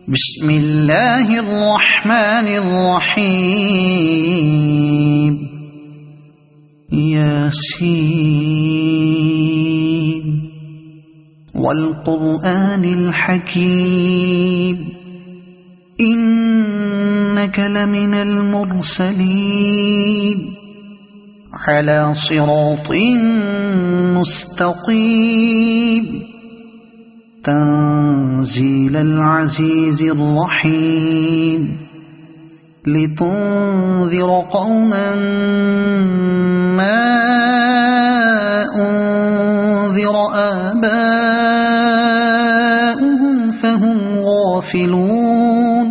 بسم الله الرحمن الرحيم ياسين والقرآن الحكيم إنك لمن المرسلين على صراط مستقيم تنزيل العزيز الرحيم لتنذر قوما ما أنذر آباؤهم فهم غافلون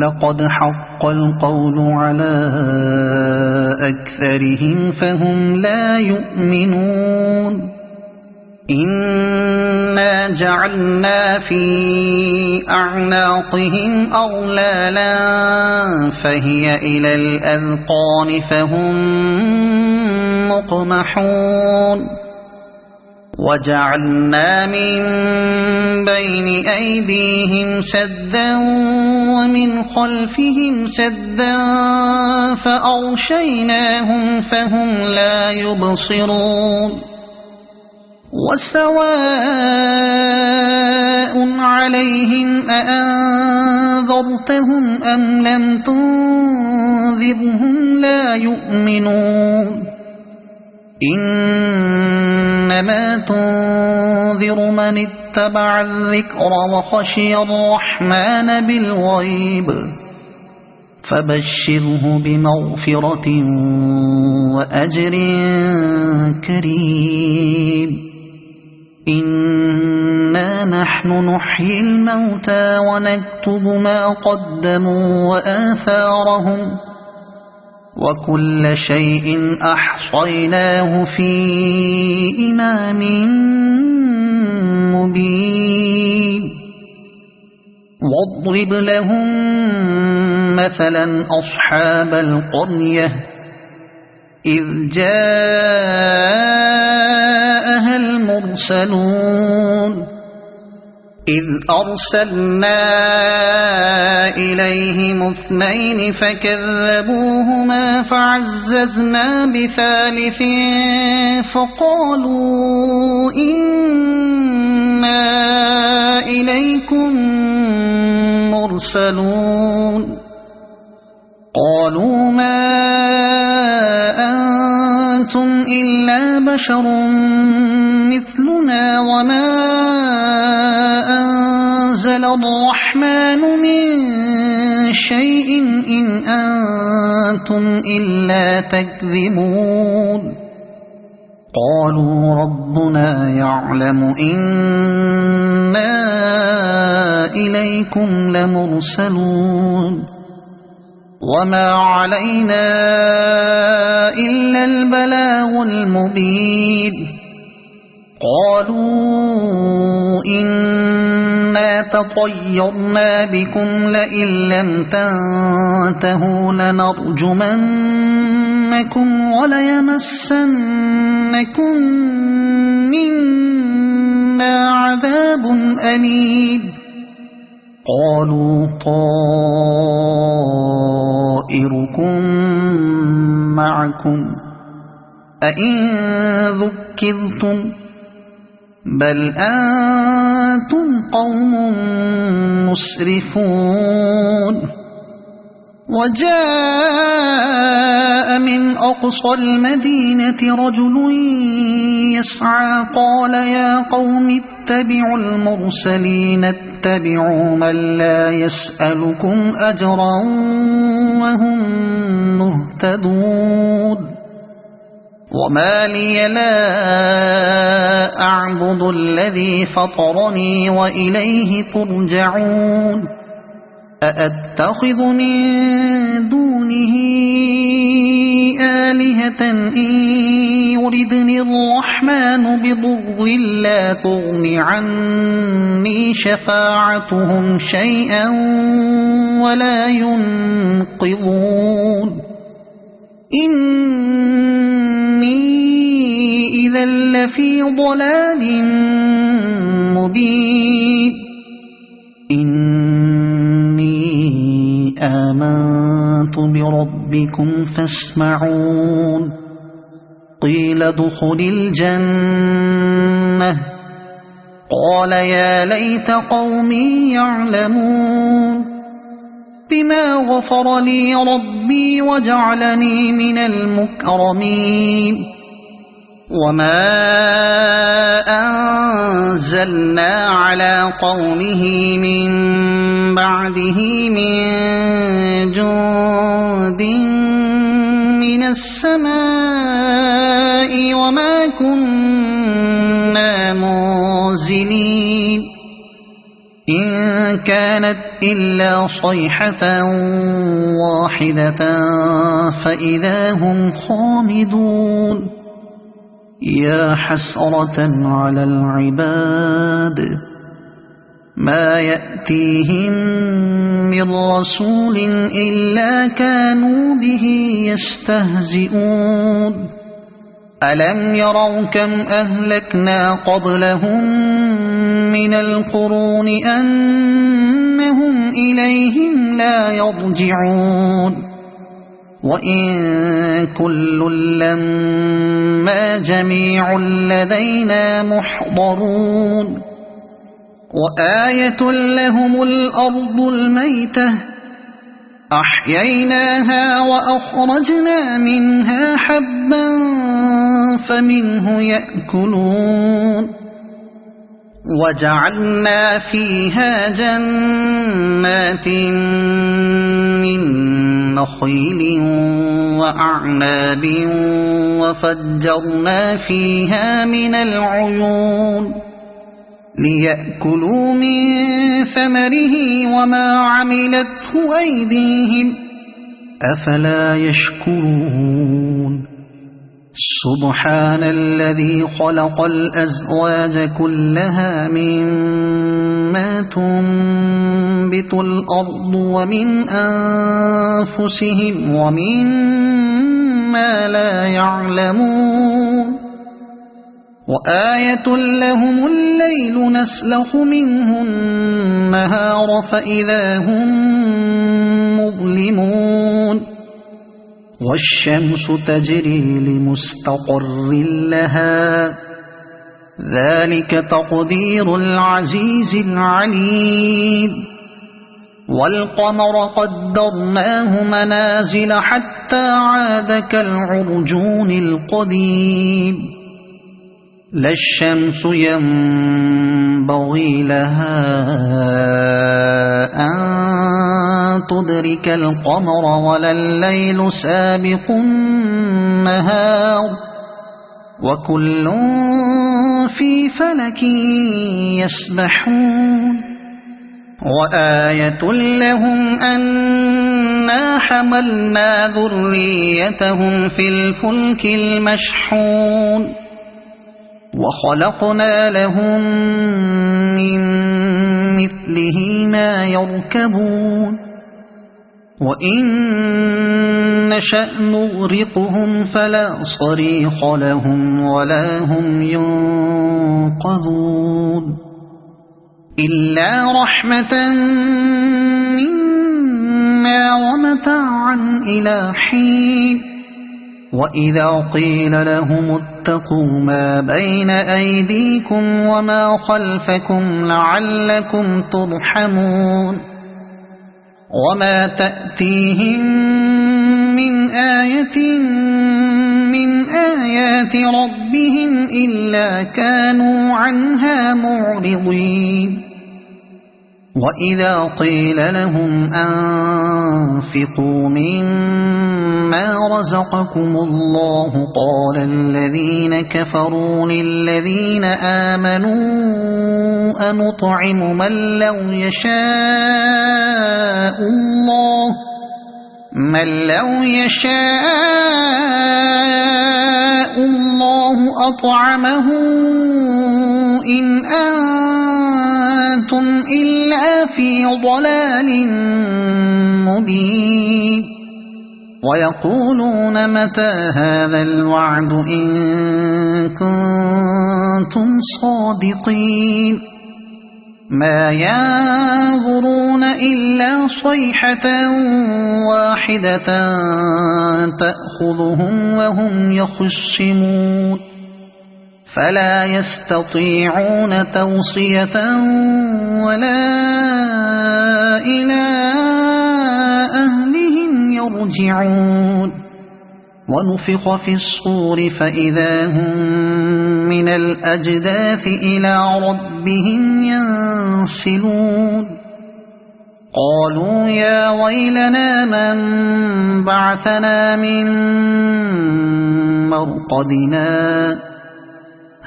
لقد حق القول على أكثرهم فهم لا يؤمنون إنا جعلنا في أعناقهم أغلالا فهي إلى الأذقان فهم مقمحون وجعلنا من بين أيديهم سدا ومن خلفهم سدا فأغشيناهم فهم لا يبصرون وسواء عليهم أأنذرتهم أم لم تنذرهم لا يؤمنون إنما تنذر من اتبع الذكر وخشي الرحمن بالغيب فبشره بمغفرة وأجر كريم إنا نحن نحيي الموتى ونكتب ما قدموا وآثارهم وكل شيء أحصيناه في إمام مبين واضرب لهم مثلا أصحاب القرية إذ جاءها المرسلون إذ أرسلنا إليهم اثنين فكذبوهما فعززنا بثالث فقالوا إنا إليكم مرسلون قالوا ما أنتم إلا بشر مثلنا وما أنزل الرحمن من شيء إن أنتم إلا تكذبون قالوا ربنا يعلم إنا إليكم لمرسلون وما علينا إلا البلاغ المبين قالوا إنا تطيرنا بكم لئن لم تنتهوا لنرجمنكم وليمسنكم منا عذاب أليم قالوا طائركم معكم أئن ذكرتم بل أنتم قوم مسرفون وجاء من أقصى المدينة رجل يسعى قال يا قوم اتبعوا المرسلين اتبعوا من لا يسألكم أجرا وهم مهتدون وما لي لا أعبد الذي فطرني وإليه ترجعون أأتخذ من دونه آلهة إن يردني الرحمن بضر لا تغن عني شفاعتهم شيئا ولا ينقذون إني إذا لفي ضلال مبين آمنت بربكم فاسمعون قيل ادخل الجنة قال يا ليت قومي يعلمون بما غفر لي ربي وجعلني من المكرمين وما أنزلنا على قومه من بعده من جند من السماء وما كنا منزلين إن كانت إلا صيحة واحدة فإذا هم خامدون يا حسرة على العباد ما يأتيهم من رسول إلا كانوا به يستهزئون ألم يروا كم أهلكنا قبلهم من القرون أنهم إليهم لا يرجعون وإن كل لما جميع لدينا محضرون وآية لهم الأرض الميتة أحييناها وأخرجنا منها حبا فمنه يأكلون وجعلنا فيها جنات من نخيل وأعناب وفجرنا فيها من العيون ليأكلوا من ثمره وما عملته أيديهم أفلا يشكرون سبحان الذي خلق الأزواج كلها مما تنبت الأرض ومن أنفسهم ومما لا يعلمون وآية لهم الليل نسلخ منه النهار فإذا هم مظلمون والشمس تجري لمستقر لها ذلك تقدير العزيز العليم والقمر قدرناه منازل حتى عاد كالعرجون القديم لا الشمس ينبغي لها أن تدرك القمر ولا الليل سابق النهار وكل في فلك يسبحون وآية لهم أنا حملنا ذريتهم في الفلك المشحون وخلقنا لهم من مثله ما يركبون وإن نشأ نغرقهم فلا صريخ لهم ولا هم ينقذون إلا رحمة منا ومتاعا إلى حين وإذا قيل لهم اتقوا ما بين أيديكم وما خلفكم لعلكم ترحمون وما تأتيهم من آية من آيات ربهم إلا كانوا عنها معرضين وإذا قيل لهم أنفقوا مما رزقكم الله قال الذين كفروا للذين آمنوا أنطعم من لو يشاء الله أطعمه إن أنتم إلا في ضلال مبين ويقولون متى هذا الوعد إن كنتم صادقين ما ينظرون إلا صيحة واحدة تأخذهم وهم يخصمون فلا يستطيعون توصية ولا إلى أهلهم يرجعون ونفخ في الصور فإذا هم من الأجداث إلى ربهم ينسلون قالوا يا ويلنا من بعثنا من مرقدنا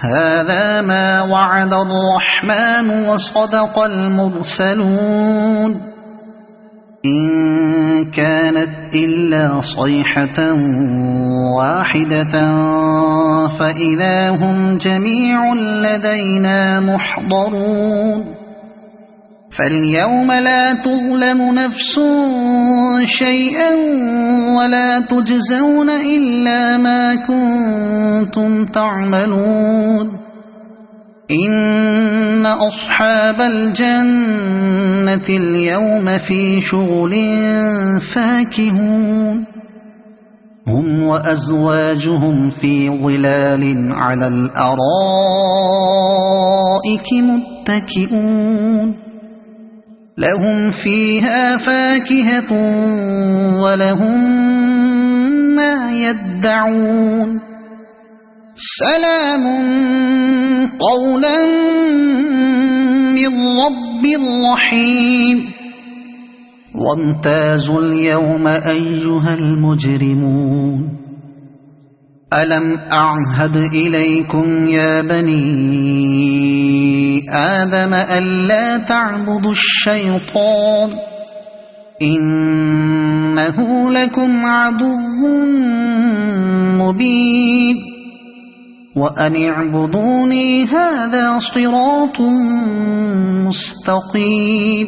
هذا ما وعد الرحمن وصدق المرسلون إن كانت إلا صيحة واحدة فإذا هم جميع لدينا محضرون فاليوم لا تظلم نفس شيئا ولا تجزون إلا ما كنتم تعملون إن أصحاب الجنة اليوم في شغل فاكهون هم وأزواجهم في ظلال على الأرائك متكئون لهم فيها فاكهة ولهم ما يدعون سلام قولا من رب رحيم وامتازوا اليوم أيها المجرمون ألم أعهد إليكم يا بني آدم ألا تعبدوا الشيطان إنه لكم عدو مبين وأن اعبدوني هذا صراط مستقيم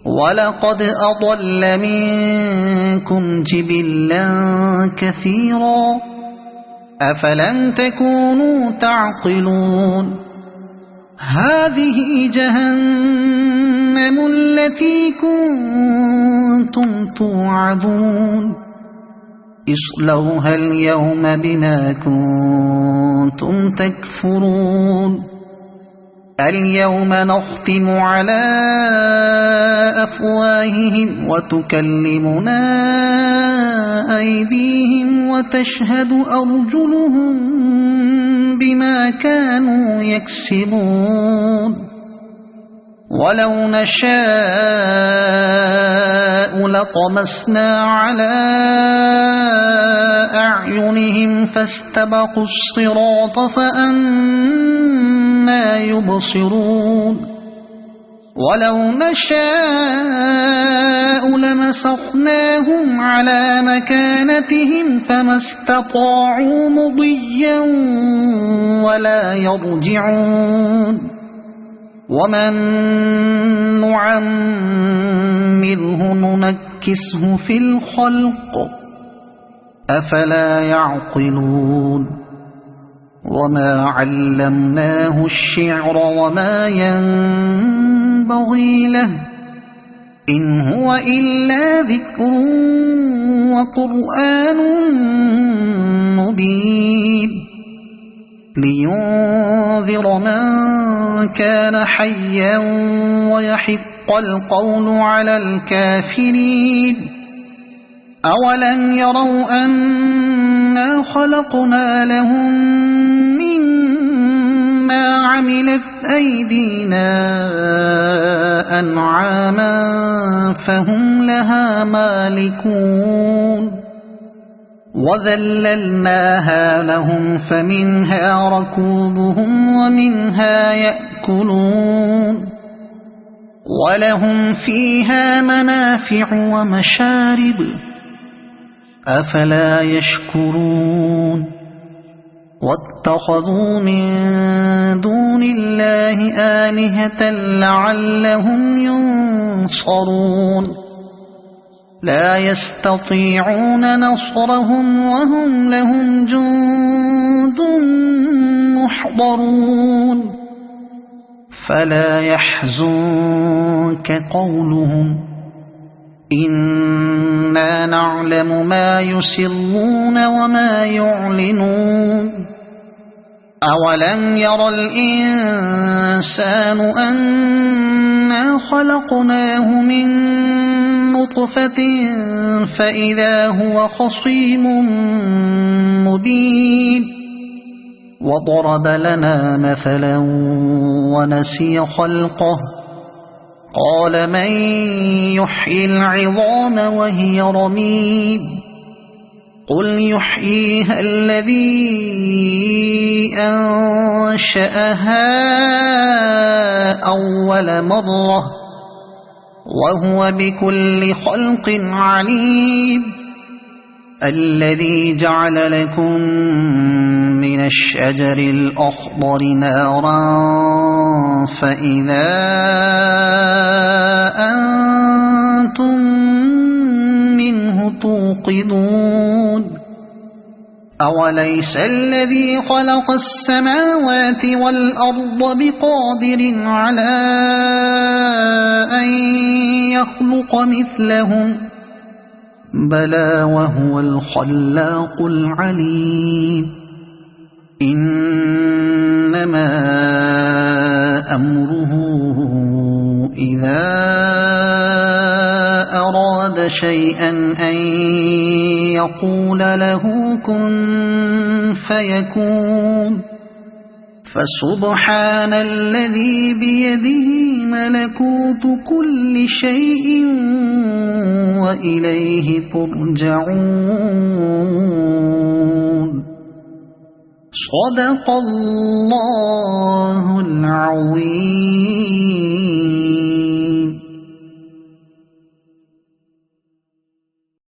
ولقد أضل منكم جبلا كثيرا أفلم تكونوا تعقلون هذه جهنم التي كنتم توعدون اصلوها اليوم بما كنتم تكفرون اليوم نختم على أفواههم وتكلمنا أيديهم وتشهد أرجلهم بما كانوا يكسبون ولو نشاء لطمسنا على أعينهم فاستبقوا الصراط فأنى يبصرون ولو نشاء لمسخناهم على مكانتهم فما استطاعوا مضيا ولا يرجعون ومن نعمره ننكسه في الخلق أفلا يعقلون وما علمناه الشعر وما ينبغي له إن هو إلا ذكر وقرآن مبين لينذر من كان حيا ويحق القول على الكافرين أولم يروا أنا خلقنا لهم مما عملت أيدينا أنعاما فهم لها مالكون وذللناها لهم فمنها ركوبهم ومنها يأكلون ولهم فيها منافع ومشارب أفلا يشكرون واتخذوا من دون الله آلهة لعلهم ينصرون لا يستطيعون نصرهم وهم لهم جند محضرون فلا يحزنك قولهم إنا نعلم ما يسرون وما يعلنون أولم ير الإنسان أنا خلقناه من نطفة فإذا هو خصيم مبين وضرب لنا مثلا ونسي خلقه قال من يحيي العظام وهي رميم قل يحييها الذي أنشأها أول مرة وهو بكل خلق عليم الذي جعل لكم من الشجر الأخضر نارا فإذا أنتم منه توقدون أوليس الذي خلق السماوات والأرض بقادر على أن يخلق مثلهم بلى وهو الخلاق العليم إنما أمره إذا أراد شيئا أن يقول له كن فيكون فسبحان الذي بيده ملكوت كل شيء وإليه ترجعون صدق الله العظيم.